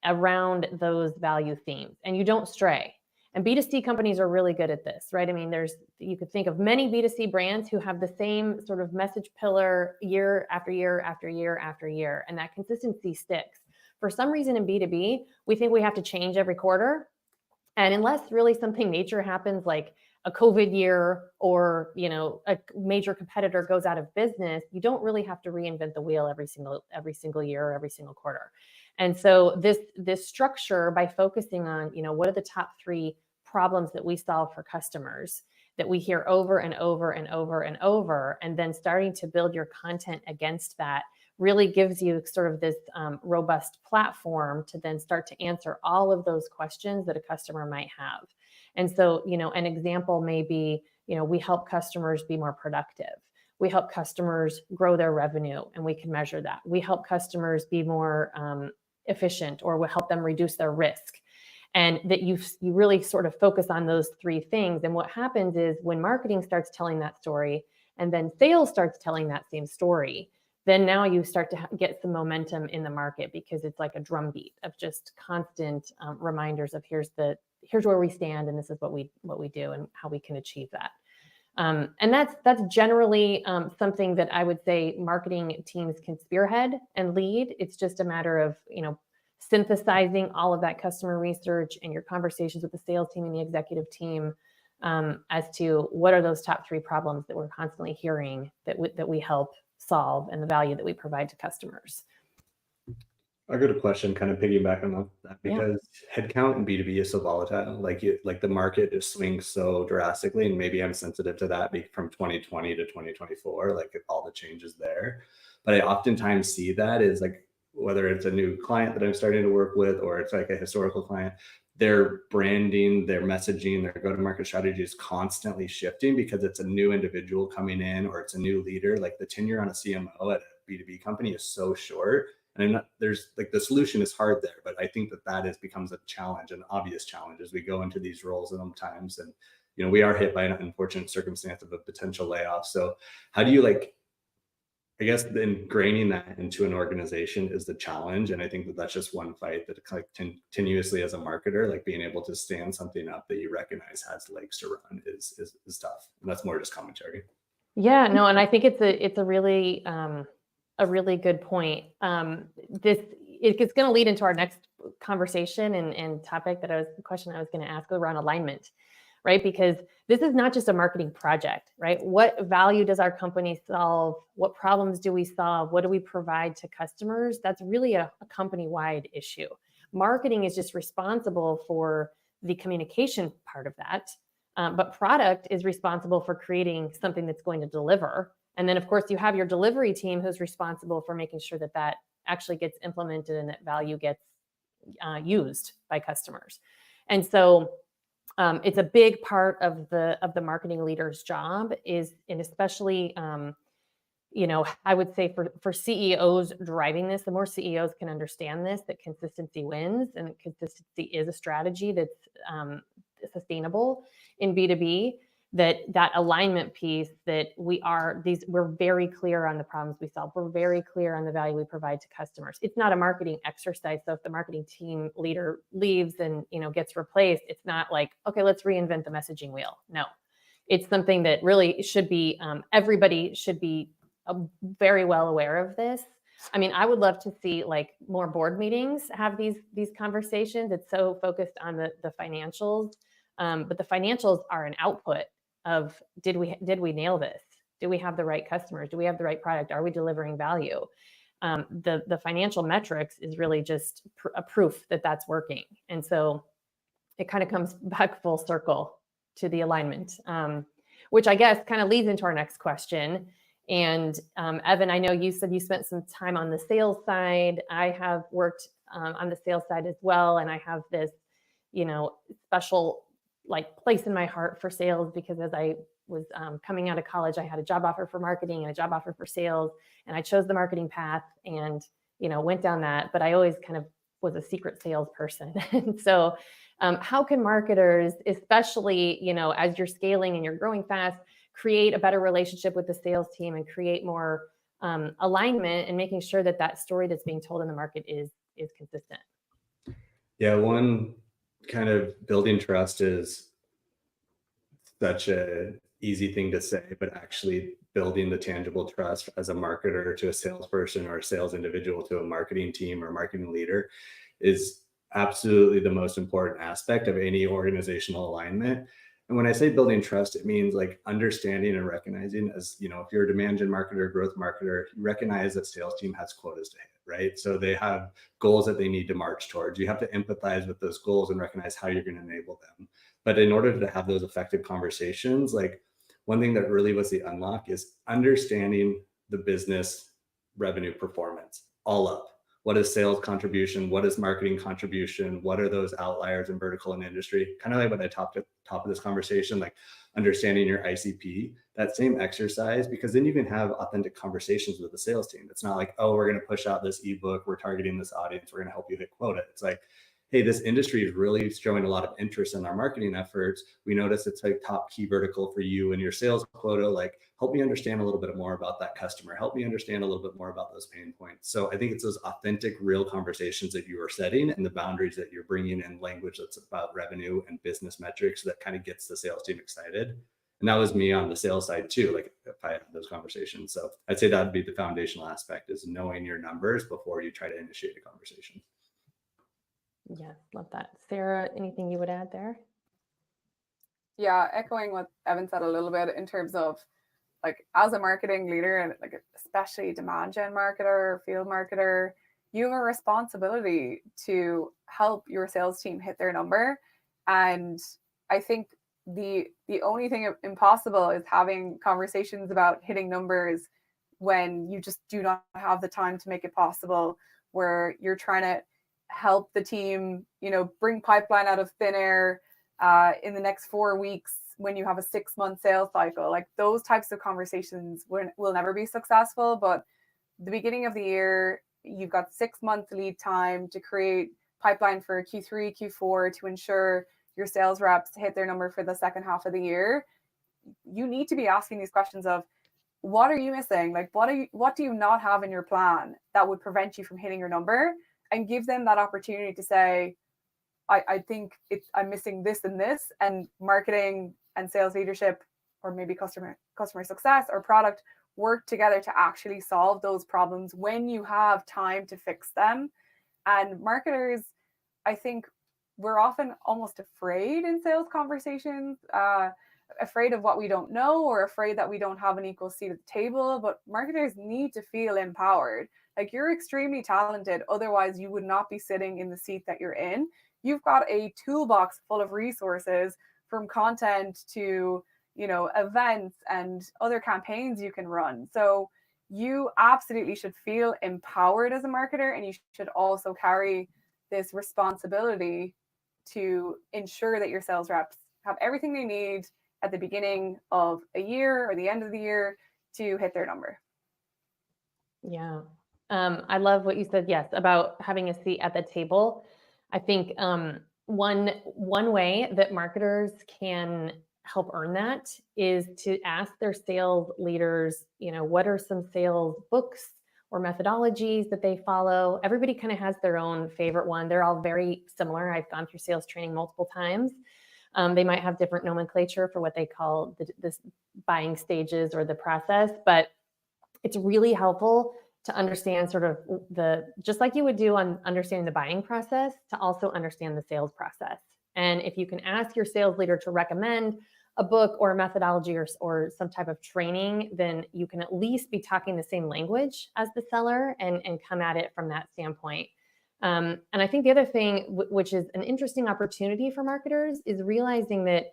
around those value themes, and you don't stray. And B2C companies are really good at this, right? I mean, you could think of many B2C brands who have the same sort of message pillar year after year after year after year, and that consistency sticks. For some reason in B2B, we think we have to change every quarter. And unless really something major happens, like a COVID year, or a major competitor goes out of business, you don't really have to reinvent the wheel every single year or every single quarter. And so this structure, by focusing on what are the top 3 problems that we solve for customers that we hear over and over and over and over, and then starting to build your content against that, really gives you sort of this robust platform to then start to answer all of those questions that a customer might have. And so, an example may be, we help customers be more productive. We help customers grow their revenue, and we can measure that. We help customers be more efficient, or we help them reduce their risk. And that you really sort of focus on those 3 things. And what happens is, when marketing starts telling that story, and then sales starts telling that same story, then now you start to get some momentum in the market, because it's like a drumbeat of just constant reminders of here's where we stand, and this is what we do, and how we can achieve that. And that's generally something that I would say marketing teams can spearhead and lead. It's just a matter of synthesizing all of that customer research and your conversations with the sales team and the executive team as to what are those top 3 problems that we're constantly hearing that we help solve, and the value that we provide to customers. I got a question kind of piggybacking on that, because headcount in B2B is so volatile. Like the market just swings so drastically, and maybe I'm sensitive to that from 2020 to 2024, like all the changes there. But I oftentimes see that is like, whether it's a new client that I'm starting to work with, or it's like a historical client, their branding, their messaging, their go-to-market strategy is constantly shifting, because it's a new individual coming in, or it's a new leader. Like the tenure on a CMO at a B2B company is so short. And there's like, the solution is hard there, but I think that becomes a challenge, an obvious challenge, as we go into these roles sometimes. And, we are hit by an unfortunate circumstance of a potential layoff. So how do you I guess ingraining that into an organization is the challenge. And I think that's just one fight that continuously as a marketer, like being able to stand something up that you recognize has legs to run is tough. And that's more just commentary. Yeah, no, and I think it's a really good point. It's going to lead into our next conversation and topic question I was going to ask around alignment, right? Because this is not just a marketing project, right? What value does our company solve? What problems do we solve? What do we provide to customers? That's really a company-wide issue. Marketing is just responsible for the communication part of that. But product is responsible for creating something that's going to deliver. And then, of course, you have your delivery team who's responsible for making sure that that actually gets implemented and that value gets used by customers. And so it's a big part of the marketing leader's job is, and especially, I would say for CEOs driving this, the more CEOs can understand this, that consistency wins, and consistency is a strategy that's sustainable in B2B, that alignment piece, that we're very clear on the problems we solve. We're very clear on the value we provide to customers. It's not a marketing exercise. So if the marketing team leader leaves and, gets replaced, it's not like, okay, let's reinvent the messaging wheel. No, it's something that really should be, everybody should be very well aware of this. I mean, I would love to see like more board meetings have these conversations. It's so focused on the financials, but the financials are an output of did we nail this? Do we have the right customers? Do we have the right product? Are we delivering value? The financial metrics is really just a proof that that's working. And so it kind of comes back full circle to the alignment, which I guess kind of leads into our next question. And Evan, I know you said you spent some time on the sales side. I have worked on the sales side as well. And I have this, special place in my heart for sales, because as I was coming out of college, I had a job offer for marketing and a job offer for sales. And I chose the marketing path and, went down that, but I always kind of was a secret salesperson. And so how can marketers, especially, as you're scaling and you're growing fast, create a better relationship with the sales team and create more alignment and making sure that that story that's being told in the market is consistent? Yeah, one kind of building trust is such a easy thing to say, but actually building the tangible trust as a marketer to a salesperson or a sales individual to a marketing team or marketing leader is absolutely the most important aspect of any organizational alignment. And when I say building trust, it means like understanding and recognizing, as if you're a demand gen marketer, growth marketer, you recognize that sales team has quotas to hit, right? So they have goals that they need to march towards. You have to empathize with those goals and recognize how you're going to enable them. But in order to have those effective conversations, like one thing that really was the unlock is understanding the business revenue performance all up. What is sales contribution? What is marketing contribution? What are those outliers in vertical and industry? Kind of like what I talked at the top of this conversation, like understanding your ICP, that same exercise, because then you can have authentic conversations with the sales team. It's not like, oh, we're going to push out this ebook, we're targeting this audience, we're going to help you hit quota. It's like, hey, this industry is really showing a lot of interest in our marketing efforts. We notice it's like top key vertical for you and your sales quota. Like, help me understand a little bit more about that customer. Help me understand a little bit more about those pain points. So I think it's those authentic, real conversations that you are setting and the boundaries that you're bringing in, language that's about revenue and business metrics that kind of gets the sales team excited. And that was me on the sales side too, like if I had those conversations. So I'd say that'd be the foundational aspect, is knowing your numbers before you try to initiate a conversation. Yeah, love that. Sarah, anything you would add there? Yeah, echoing what Evan said a little bit in terms of like as a marketing leader and like especially demand gen marketer, field marketer, you have a responsibility to help your sales team hit their number. And I think the only thing impossible is having conversations about hitting numbers when you just do not have the time to make it possible, where you're trying to help the team, bring pipeline out of thin air in the next 4 weeks when you have a 6-month sales cycle. Like those types of conversations will never be successful. But the beginning of the year, you've got 6 months lead time to create pipeline for Q3, Q4 to ensure your sales reps hit their number for the second half of the year. You need to be asking these questions of, what are you missing? Like, what do you not have in your plan that would prevent you from hitting your number? And give them that opportunity to say, I think I'm missing this and this, and marketing and sales leadership, or maybe customer success or product, work together to actually solve those problems when you have time to fix them. And marketers, I think we're often almost afraid in sales conversations, afraid of what we don't know, or afraid that we don't have an equal seat at the table. But marketers need to feel empowered. Like, you're extremely talented, otherwise you would not be sitting in the seat that you're in. You've got a toolbox full of resources, from content to, you know, events and other campaigns you can run. So you absolutely should feel empowered as a marketer, and you should also carry this responsibility to ensure that your sales reps have everything they need at the beginning of a year or the end of the year to hit their number. Yeah. I love what you said, yes, about having a seat at the table. I think one way that marketers can help earn that is to ask their sales leaders, you know, what are some sales books or methodologies that they follow. Everybody kind of has their own favorite one. They're all very similar. I've gone through sales training multiple times. They might have different nomenclature for what they call the buying stages or the process, but it's really helpful to understand sort of just like you would do on understanding the buying process, to also understand the sales process. And if you can ask your sales leader to recommend a book or a methodology or some type of training, then you can at least be talking the same language as the seller and come at it from that standpoint. And I think the other thing, which is an interesting opportunity for marketers, is realizing that,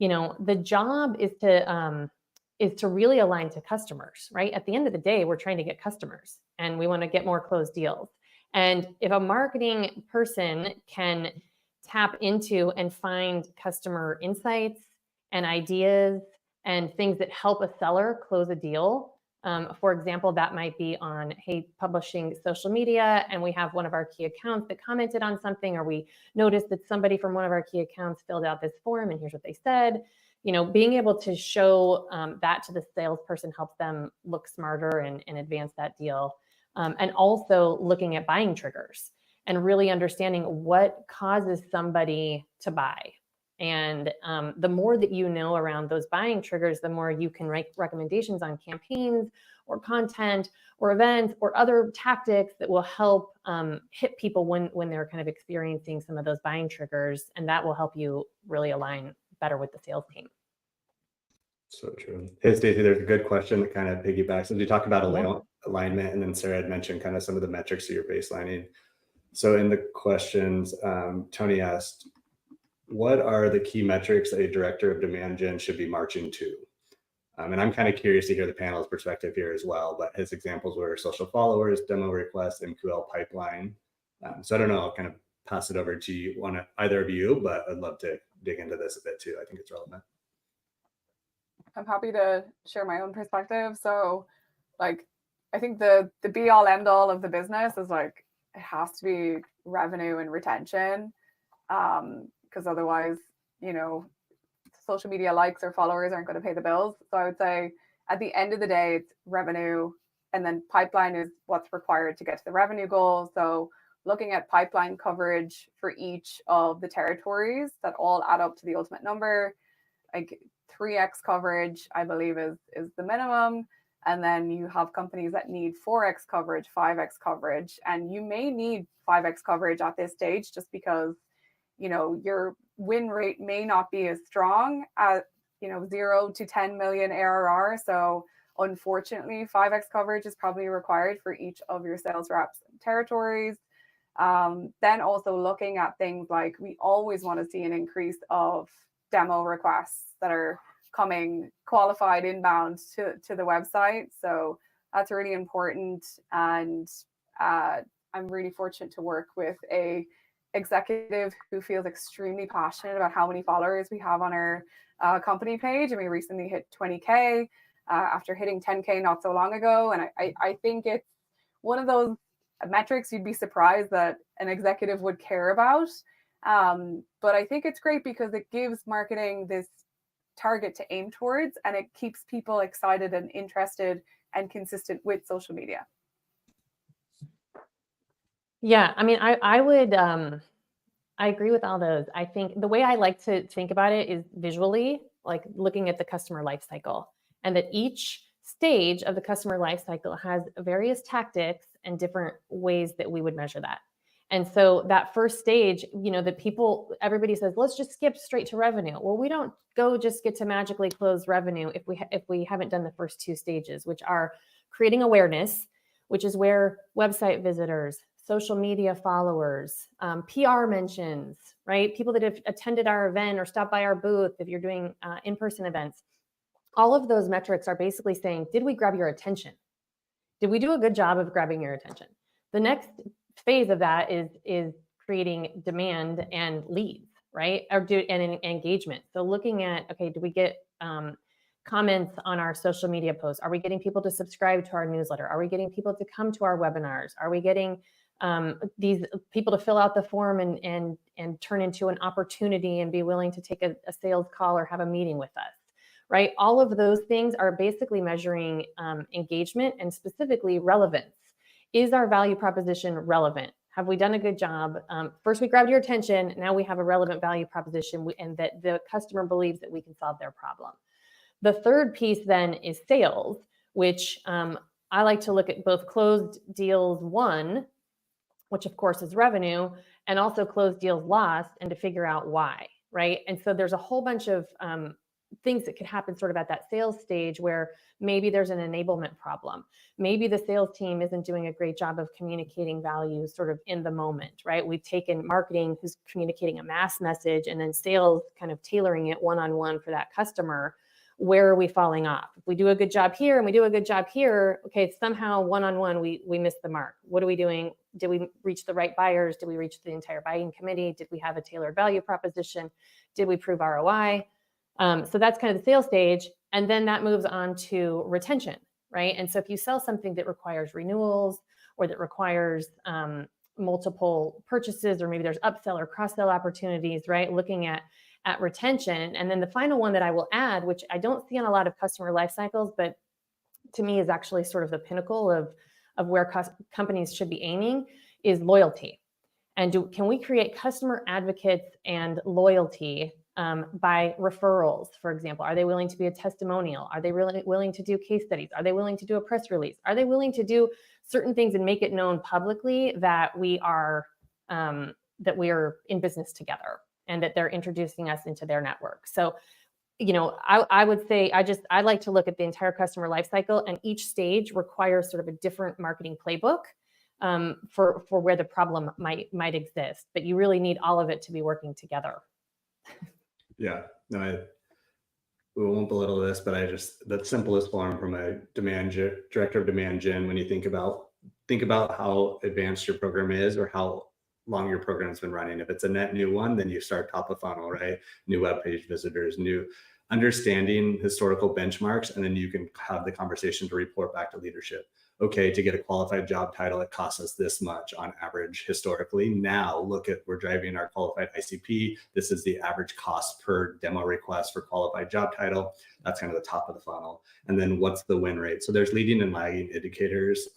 you know, the job is to really align to customers, right? At the end of the day, we're trying to get customers and we want to get more closed deals. And if a marketing person can tap into and find customer insights and ideas and things that help a seller close a deal, for example, that might be on, hey, publishing social media, and we have one of our key accounts that commented on something, or we noticed that somebody from one of our key accounts filled out this form and here's what they said. You know, being able to show that to the salesperson helps them look smarter and advance that deal. And also looking at buying triggers and really understanding what causes somebody to buy. And the more that you know around those buying triggers, the more you can write recommendations on campaigns or content or events or other tactics that will help hit people when they're kind of experiencing some of those buying triggers. And that will help you really align better with the sales team. So true. Hey, Stacey, there's a good question that kind of piggybacks. As we talk about alignment, and then Sarah had mentioned kind of some of the metrics that you're baselining. So in the questions, Tony asked, what are the key metrics that a director of demand gen should be marching to? And I'm kind of curious to hear the panel's perspective here as well, but his examples were social followers, demo requests, MQL pipeline. So I don't know, I'll kind of pass it over to either of you, but I'd love to dig into this a bit too. I think it's relevant. I'm happy to share my own perspective. So, like, I think the be all end all of the business is like, it has to be revenue and retention. Because otherwise, you know, social media likes or followers aren't going to pay the bills. So I would say at the end of the day, it's revenue, and then pipeline is what's required to get to the revenue goal. So looking at pipeline coverage for each of the territories that all add up to the ultimate number, like 3x coverage, I believe is the minimum. And then you have companies that need 4x coverage, 5x coverage, and you may need 5x coverage at this stage just because, you know, your win rate may not be as strong at, you know, 0 to 10 million ARR. So unfortunately, 5x coverage is probably required for each of your sales reps and territories. Then also looking at things like, we always want to see an increase of demo requests that are coming qualified inbound to the website. So that's really important. And I'm really fortunate to work with a executive who feels extremely passionate about how many followers we have on our company page. And we recently hit 20K after hitting 10K not so long ago. And I think it's one of those metrics you'd be surprised that an executive would care about. But I think it's great because it gives marketing this target to aim towards, and it keeps people excited and interested and consistent with social media. Yeah, I mean, I would, I agree with all those. I think the way I like to think about it is visually, like looking at the customer life cycle, and that each stage of the customer life cycle has various tactics and different ways that we would measure that. And so that first stage, everybody says, let's just skip straight to revenue. Well, we don't go just get to magically close revenue if we haven't done the first two stages, which are creating awareness, which is where website visitors, social media followers, PR mentions, right? People that have attended our event or stopped by our booth, if you're doing in-person events, all of those metrics are basically saying, did we grab your attention? Did we do a good job of grabbing your attention? The next phase of that is creating demand and leads, right? And engagement. So looking at, okay, do we get comments on our social media posts? Are we getting people to subscribe to our newsletter? Are we getting people to come to our webinars? Are we getting these people to fill out the form and turn into an opportunity and be willing to take a sales call or have a meeting with us, right? All of those things are basically measuring engagement and specifically relevance. Is our value proposition relevant? Have we done a good job? First, we grabbed your attention. Now we have a relevant value proposition and that the customer believes that we can solve their problem. The third piece then is sales, which I like to look at both closed deals won, which of course is revenue, and also closed deals lost, and to figure out why, right? And so there's a whole bunch of things that could happen sort of at that sales stage where maybe there's an enablement problem. Maybe the sales team isn't doing a great job of communicating value sort of in the moment, right? We've taken marketing who's communicating a mass message and then sales kind of tailoring it one-on-one for that customer. Where are we falling off? If we do a good job here and we do a good job here, okay, somehow one-on-one we missed the mark. What are we doing? Did we reach the right buyers? Did we reach the entire buying committee? Did we have a tailored value proposition? Did we prove ROI? So that's kind of the sales stage. And then that moves on to retention, right? And so if you sell something that requires renewals or that requires multiple purchases, or maybe there's upsell or cross-sell opportunities, right? Looking at retention. And then the final one that I will add, which I don't see on a lot of customer life cycles, but to me is actually sort of the pinnacle of where companies should be aiming, is loyalty. And can we create customer advocates and loyalty by referrals, for example? Are they willing to be a testimonial? Are they really willing to do case studies? Are they willing to do a press release? Are they willing to do certain things and make it known publicly that we are in business together and that they're introducing us into their network? So, I would say I like to look at the entire customer life cycle, and each stage requires sort of a different marketing playbook for where the problem might exist. But you really need all of it to be working together. Yeah, no, we won't belittle this, but the simplest form from a director of demand gen, when you think about how advanced your program is or how long your program's been running. If it's a net new one, then you start top of funnel, right? New web page visitors, new understanding historical benchmarks, and then you can have the conversation to report back to leadership. Okay, to get a qualified job title, it costs us this much on average historically. Now look at, we're driving our qualified ICP. This is the average cost per demo request for qualified job title. That's kind of the top of the funnel. And then what's the win rate? So there's leading and lagging indicators.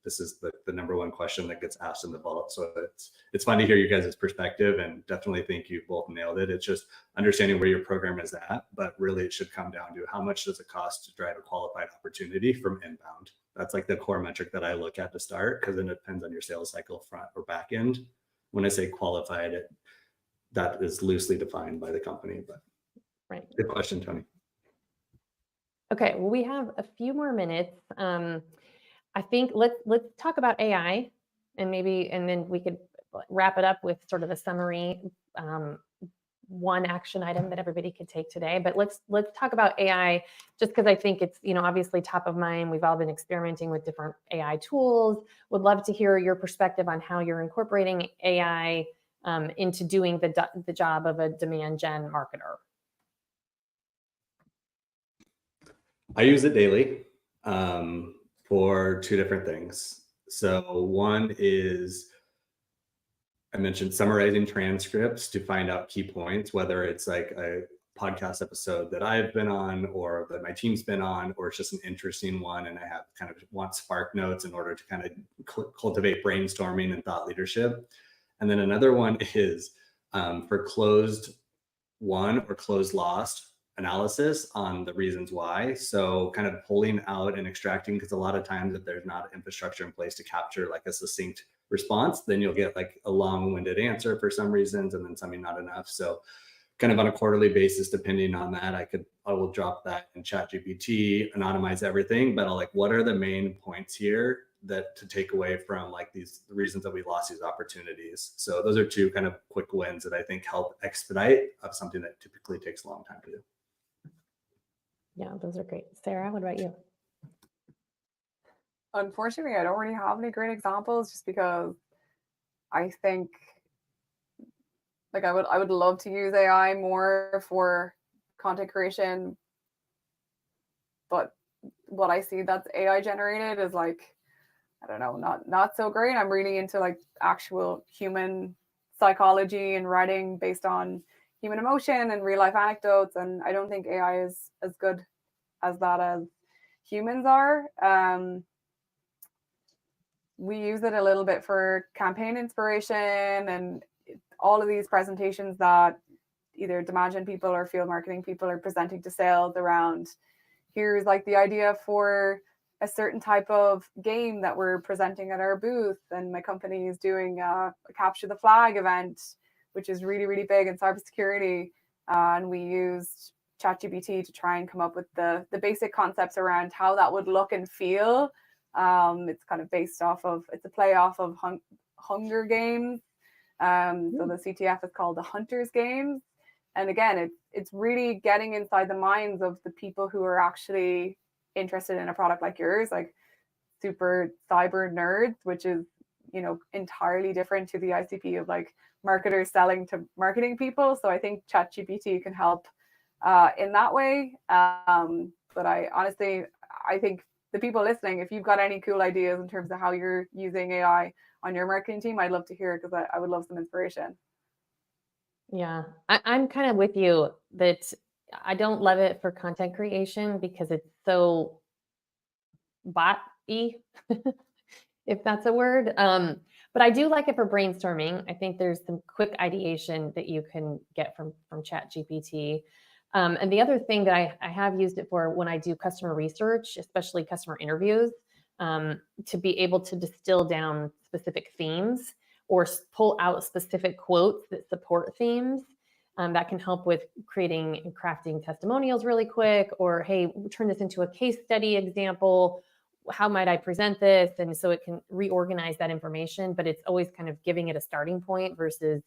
This is the number one question that gets asked in the vault. So it's fun to hear you guys' perspective, and definitely think you both nailed it. It's just understanding where your program is at, but really it should come down to how much does it cost to drive a qualified opportunity from inbound. That's like the core metric that I look at to start, because then it depends on your sales cycle, front or back end. When I say qualified, that is loosely defined by the company. But right. Good question, Tony. Okay, well, we have a few more minutes. I think let's talk about AI, and then we could wrap it up with sort of a summary, one action item that everybody could take today. But let's talk about AI, just because I think it's obviously top of mind. We've all been experimenting with different AI tools. Would love to hear your perspective on how you're incorporating AI into doing the job of a demand gen marketer. I use it daily for two different things. So one is, I mentioned summarizing transcripts to find out key points, whether it's like a podcast episode that I've been on or that my team's been on, or it's just an interesting one and I have kind of want spark notes in order to kind of cultivate brainstorming and thought leadership. And then another one is for closed won or closed lost analysis on the reasons why. So kind of pulling out and extracting, because a lot of times if there's not infrastructure in place to capture like a succinct response, then you'll get like a long-winded answer for some reasons, and then something not enough. So kind of on a quarterly basis, depending on that, I will drop that in ChatGPT, anonymize everything, but I'll like, what are the main points here that to take away from like the reasons that we lost these opportunities? So those are two kind of quick wins that I think help expedite of something that typically takes a long time to do. Yeah, those are great. Sarah, what about you? Unfortunately, I don't really have any great examples, just because I think like I would love to use AI more for content creation, but what I see that's AI generated is like, I don't know, not so great. I'm really into like actual human psychology and writing based on human emotion and real life anecdotes, and I don't think AI is as good as that as humans are. We use it a little bit for campaign inspiration and all of these presentations that either demand gen people or field marketing people are presenting to sales around. Here's like the idea for a certain type of game that we're presenting at our booth, and my company is doing a capture the flag event, which is really, really big in cybersecurity. And we used ChatGPT to try and come up with the basic concepts around how that would look and feel. It's kind of based off of, it's a play off of Hunger Games. So the CTF is called the Hunters Games. And again, it's really getting inside the minds of the people who are actually interested in a product like yours, like super cyber nerds, which is, you know, entirely different to the ICP of like marketers selling to marketing people. So I think ChatGPT can help in that way. But I think the people listening, if you've got any cool ideas in terms of how you're using AI on your marketing team, I'd love to hear it, because I would love some inspiration. Yeah, I'm kind of with you that I don't love it for content creation because it's so bot-y, if that's a word. But I do like it for brainstorming. I think there's some quick ideation that you can get from ChatGPT. And the other thing that I have used it for when I do customer research, especially customer interviews, to be able to distill down specific themes or pull out specific quotes that support themes. That can help with creating and crafting testimonials really quick, or, hey, turn this into a case study example. How might I present this? And so it can reorganize that information, but it's always kind of giving it a starting point versus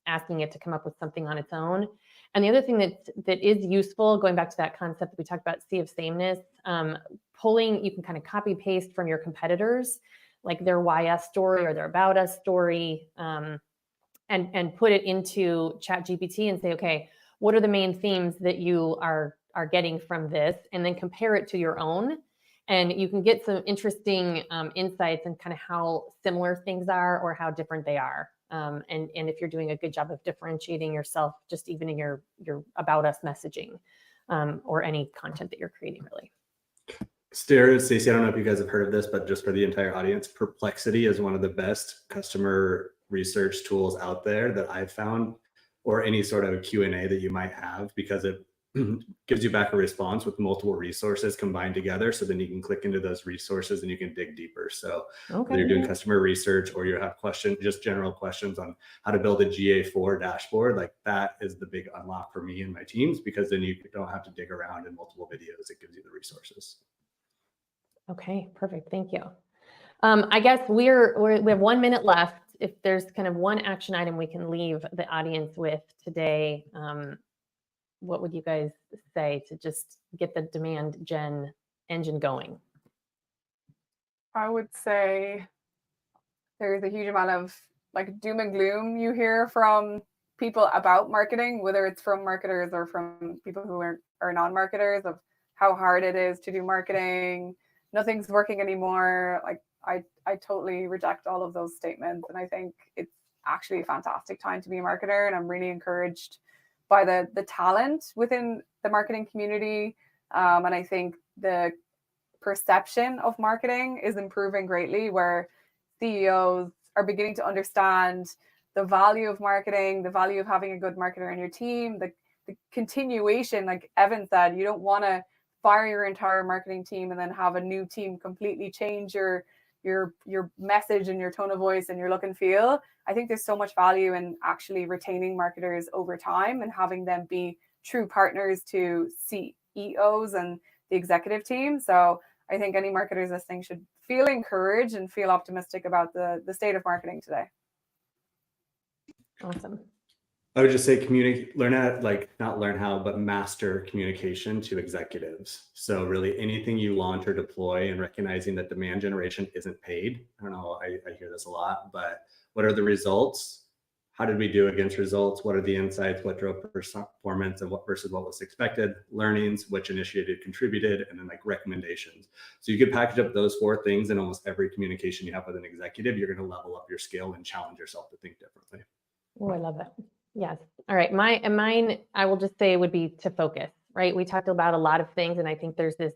asking it to come up with something on its own. And the other thing that is useful, going back to that concept that we talked about, sea of sameness, you can kind of copy paste from your competitors, like their why us story or their about us story, and put it into ChatGPT and say, okay, what are the main themes that you are getting from this? And then compare it to your own. And you can get some interesting insights and kind of how similar things are or how different they are. And if you're doing a good job of differentiating yourself, just even in your about us messaging, or any content that you're creating, really. Stacey, I don't know if you guys have heard of this, but just for the entire audience, Perplexity is one of the best customer research tools out there that I've found, or any sort of Q&A that you might have, because it gives you back a response with multiple resources combined together. So then you can click into those resources and you can dig deeper. So whether you're doing customer research or you have questions, just general questions on how to build a GA4 dashboard, like that is the big unlock for me and my teams, because then you don't have to dig around in multiple videos. It gives you the resources. Okay, perfect. Thank you. I guess we have 1 minute left. If there's kind of one action item we can leave the audience with today, what would you guys say to just get the demand gen engine going? I would say there's a huge amount of like doom and gloom you hear from people about marketing, whether it's from marketers or from people who are non-marketers, of how hard it is to do marketing. Nothing's working anymore. Like I totally reject all of those statements. And I think it's actually a fantastic time to be a marketer. And I'm really encouraged by the talent within the marketing community. And I think the perception of marketing is improving greatly, where CEOs are beginning to understand the value of marketing, the value of having a good marketer in your team, the continuation, like Evan said, you don't want to fire your entire marketing team and then have a new team completely change your your message and your tone of voice and your look and feel. I think there's so much value in actually retaining marketers over time and having them be true partners to CEOs and the executive team. So I think any marketers listening should feel encouraged and feel optimistic about the state of marketing today. Awesome. I would just say master communication to executives. So really anything you launch or deploy, and recognizing that demand generation isn't paid. I don't know, I hear this a lot, but what are the results? How did we do against results? What are the insights? What drove performance, and what versus what was expected? Learnings, which initiated, contributed, and then like recommendations. So you could package up those 4 things in almost every communication you have with an executive. You're going to level up your skill and challenge yourself to think differently. Oh, I love that. Yes. All right. Mine, I will just say, would be to focus, right? We talked about a lot of things, and I think there's this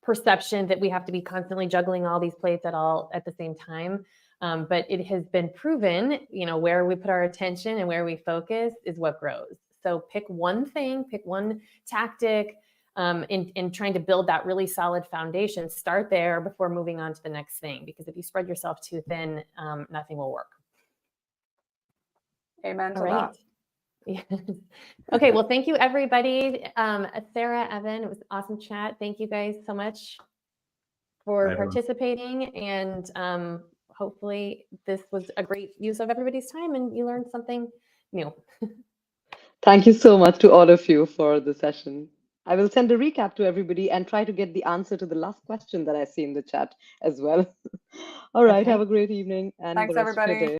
perception that we have to be constantly juggling all these plates at the same time. But it has been proven, where we put our attention and where we focus is what grows. So pick one thing, pick one tactic, in trying to build that really solid foundation. Start there before moving on to the next thing, because if you spread yourself too thin, nothing will work. Amen to All right. that. Yes. Okay. Well, thank you, everybody. Sarah, Evan, it was an awesome chat. Thank you guys so much for participating. And hopefully this was a great use of everybody's time and you learned something new. Thank you so much to all of you for the session. I will send a recap to everybody and try to get the answer to the last question that I see in the chat as well. All right. Okay. Have a great evening and Thanks, the rest of your everybody. day.